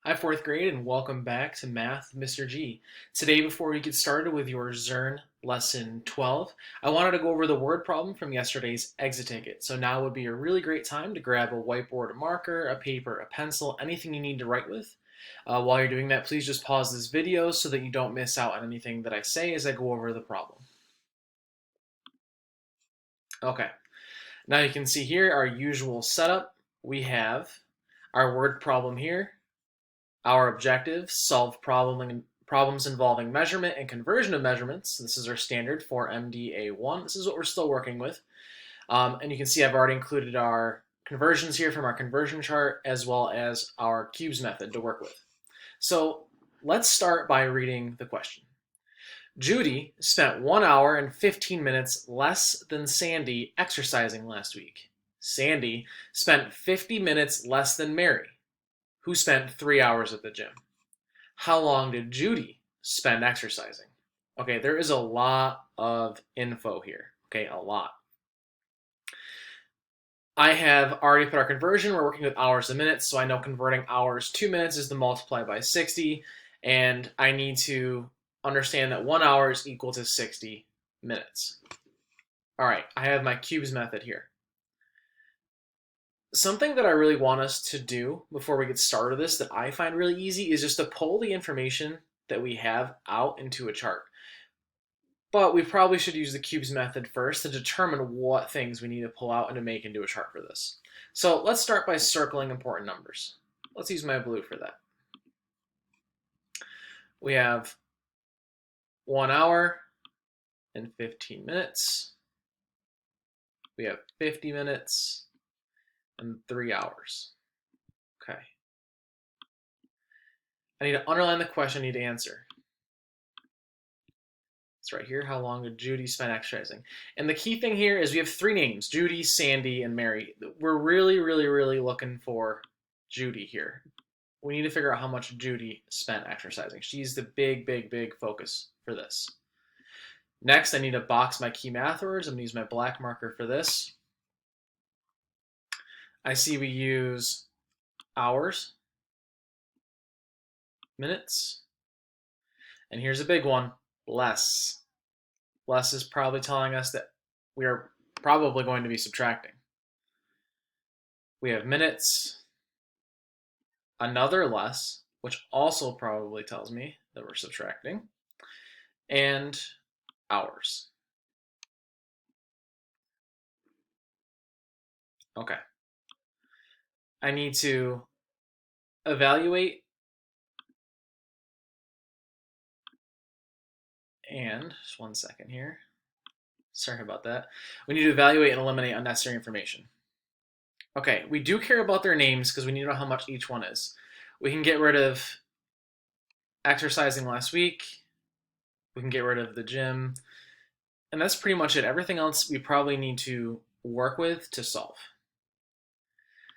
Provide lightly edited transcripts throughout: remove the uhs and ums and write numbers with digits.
Hi, fourth grade, and welcome back to Math, Mr. G. Today, before we get started with your Zearn Lesson 12, I wanted to go over the word problem from yesterday's exit ticket. So now would be a really great time to grab a whiteboard, a marker, a paper, a pencil, anything you need to write with. While you're doing that, please just pause this video so that you don't miss out on anything that I say as I go over the problem. Okay, now you can see here our usual setup. We have our word problem here. Our objective, solve problems involving measurement and conversion of measurements. This is our standard for MDA1. This is what we're still working with. And you can see I've already included our conversions here from our conversion chart as well as our cubes method to work with. So let's start by reading the question. Judy spent 1 hour and 15 minutes less than Sandy exercising last week. Sandy spent 50 minutes less than Mary, who spent 3 hours at the gym. How long did Judy spend exercising? Okay, there is a lot of info here. Okay, a lot. I have already put our conversion. We're working with hours and minutes, so I know converting hours to minutes is to multiply by 60, and I need to understand that 1 hour is equal to 60 minutes. All right, I have my cubes method here. Something that I really want us to do before we get started with this that I find really easy is just to pull the information that we have out into a chart. But we probably should use the cubes method first to determine what things we need to pull out and to make into a chart for this. So let's start by circling important numbers. Let's use my blue for that. We have 1 hour and 15 minutes. We have 50 minutes and 3 hours. Okay. I need to underline the question I need to answer. It's right here. How long did Judy spend exercising? And the key thing here is we have 3 names, Judy, Sandy, and Mary. We're really looking for Judy here. We need to figure out how much Judy spent exercising. She's the big focus for this. Next, I need to box my key math words. I'm going to use my black marker for this. I see we use hours, minutes, and here's a big one, less. Less is probably telling us that we are probably going to be subtracting. We have minutes, another less, which also probably tells me that we're subtracting, and hours. Okay. I need to evaluate and just 1 second here. Sorry about that. We need to evaluate and eliminate unnecessary information. Okay, we do care about their names because we need to know how much each one is. We can get rid of exercising last week. We can get rid of the gym. And that's pretty much it. Everything else we probably need to work with to solve.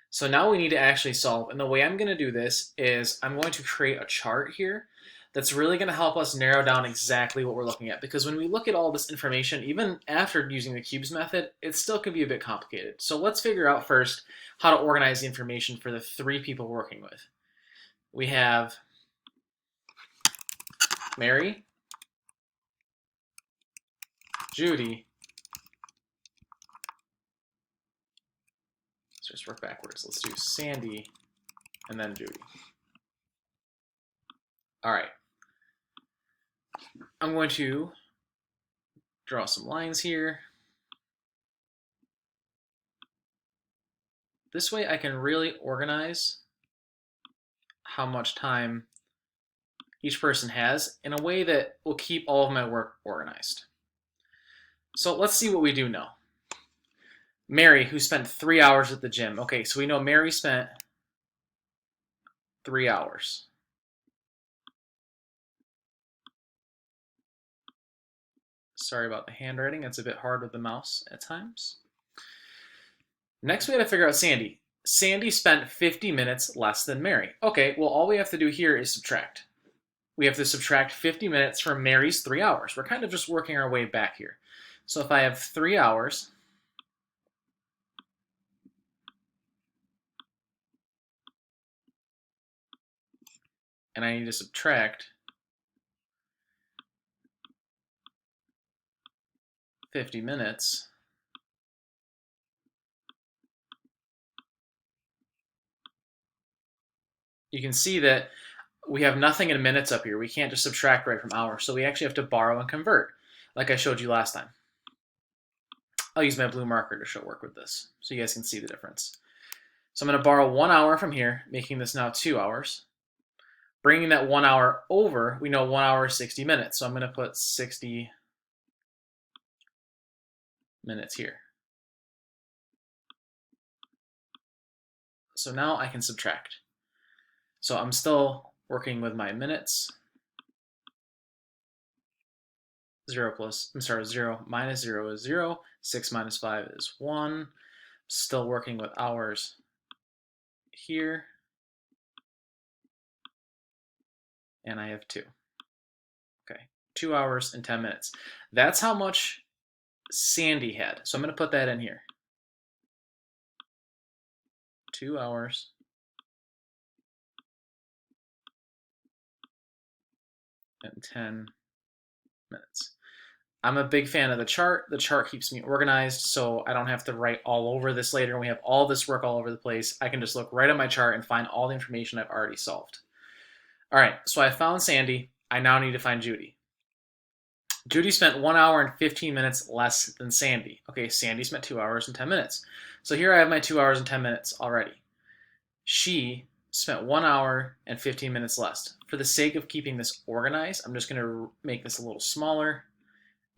So now we need to actually solve. And the way I'm going to do this is I'm going to create a chart here that's really going to help us narrow down exactly what we're looking at. Because when we look at all this information, even after using the cubes method, it still can be a bit complicated. So let's figure out first how to organize the information for the 3 people we're working with. We have Mary, Judy. Let's just work backwards. Let's do Sandy and then Judy. All right. I'm going to draw some lines here. This way I can really organize how much time each person has in a way that will keep all of my work organized. So let's see what we do know. Mary, who spent 3 hours at the gym. Okay, so we know Mary spent 3 hours. Sorry about the handwriting. It's a bit hard with the mouse at times. Next, we got to figure out Sandy. Sandy spent 50 minutes less than Mary. Okay, well, all we have to do here is subtract. We have to subtract 50 minutes from Mary's 3 hours. We're kind of just working our way back here. So if I have 3 hours, and I need to subtract 50 minutes, you can see that we have nothing in minutes up here. We can't just subtract right from hours, so we actually have to borrow and convert, like I showed you last time. I'll use my blue marker to show work with this, so you guys can see the difference. So I'm going to borrow 1 hour from here, making this now 2 hours. Bringing that 1 hour over, we know 1 hour is 60 minutes, so I'm going to put 60 minutes here. So now I can subtract. So I'm still working with my minutes. 0 minus 0 is 0. 6 minus 5 is 1. Still working with hours here. And I have 2. Okay, 2 hours and 10 minutes. That's how much Sandy had. So I'm going to put that in here. 2 hours and 10 minutes. I'm a big fan of the chart. The chart keeps me organized, so I don't have to write all over this later and we have all this work all over the place. I can just look right at my chart and find all the information I've already solved. All right, so I found Sandy. I now need to find Judy. Judy spent 1 hour and 15 minutes less than Sandy. Okay, Sandy spent 2 hours and 10 minutes. So here I have my 2 hours and 10 minutes already. She spent 1 hour and 15 minutes less. For the sake of keeping this organized, I'm just going to make this a little smaller.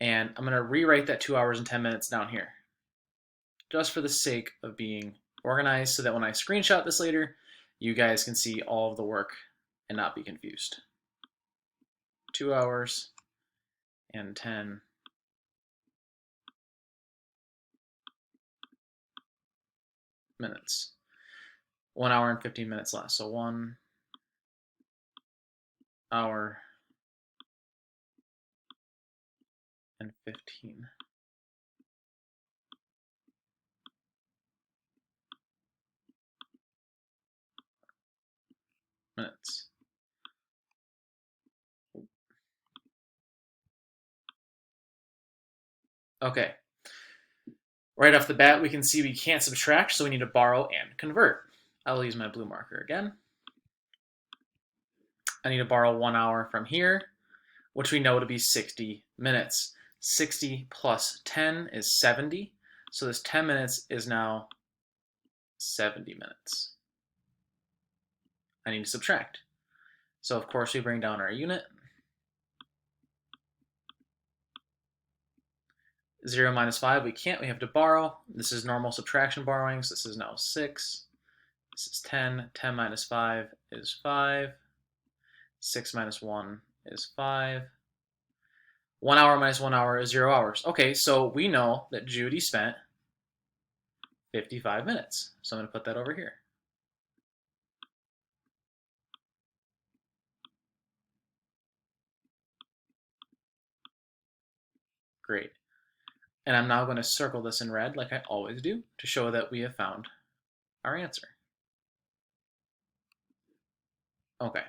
And I'm going to rewrite that 2 hours and 10 minutes down here. Just for the sake of being organized so that when I screenshot this later, you guys can see all of the work and not be confused. 2 hours and 10 minutes. 1 hour and 15 minutes less. So 1 hour and 15 minutes. Okay. Right off the bat, we can see we can't subtract, so we need to borrow and convert. I'll use my blue marker again. I need to borrow 1 hour from here, which we know to be 60 minutes. 60 plus 10 is 70. So this 10 minutes is now 70 minutes. I need to subtract. So of course we bring down our unit. 0 minus 5, we can't, we have to borrow. This is normal subtraction borrowing, so this is now 6. This is 10. 10 minus 5 is 5. 6 minus 1 is 5. 1 hour minus 1 hour is 0 hours. Okay, so we know that Judy spent 55 minutes. So I'm going to put that over here. Great. And I'm now going to circle this in red like I always do to show that we have found our answer. Okay.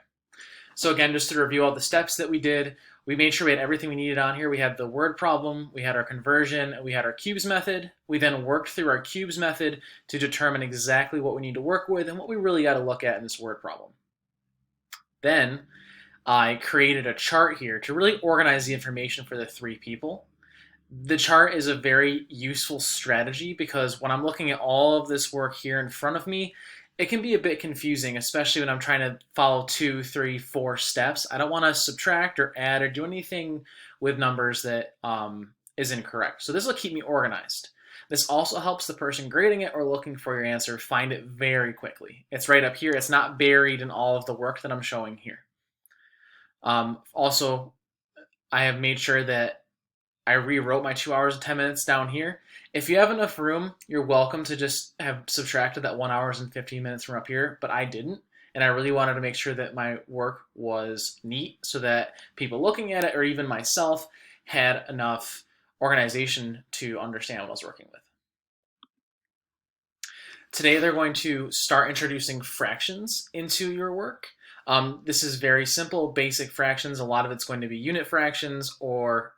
So again, just to review all the steps that we did, we made sure we had everything we needed on here. We had the word problem, we had our conversion, we had our cubes method. We then worked through our cubes method to determine exactly what we need to work with and what we really got to look at in this word problem. Then I created a chart here to really organize the information for the 3 people. The chart is a very useful strategy because when I'm looking at all of this work here in front of me, it can be a bit confusing, especially when I'm trying to follow 2, 3, 4 steps. I don't want to subtract or add or do anything with numbers that is incorrect. So this will keep me organized. This also helps the person grading it or looking for your answer find it very quickly. It's right up here. It's not buried in all of the work that I'm showing here. Also, I have made sure that I rewrote my 2 hours and 10 minutes down here. If you have enough room, you're welcome to just have subtracted that 1 hours and 15 minutes from up here, but I didn't. And I really wanted to make sure that my work was neat so that people looking at it, or even myself, had enough organization to understand what I was working with. Today they're going to start introducing fractions into your work. This is very simple, basic fractions. A lot of it's going to be unit fractions or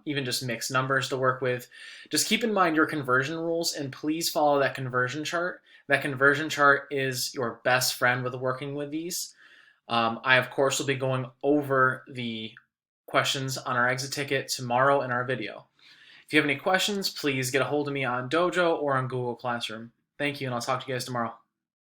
even just mixed numbers to work with. Just keep in mind your conversion rules and please follow that conversion chart. That conversion chart is your best friend with working with these. I, of course, will be going over the questions on our exit ticket tomorrow in our video. If you have any questions, please get a hold of me on Dojo or on Google Classroom. Thank you, and I'll talk to you guys tomorrow.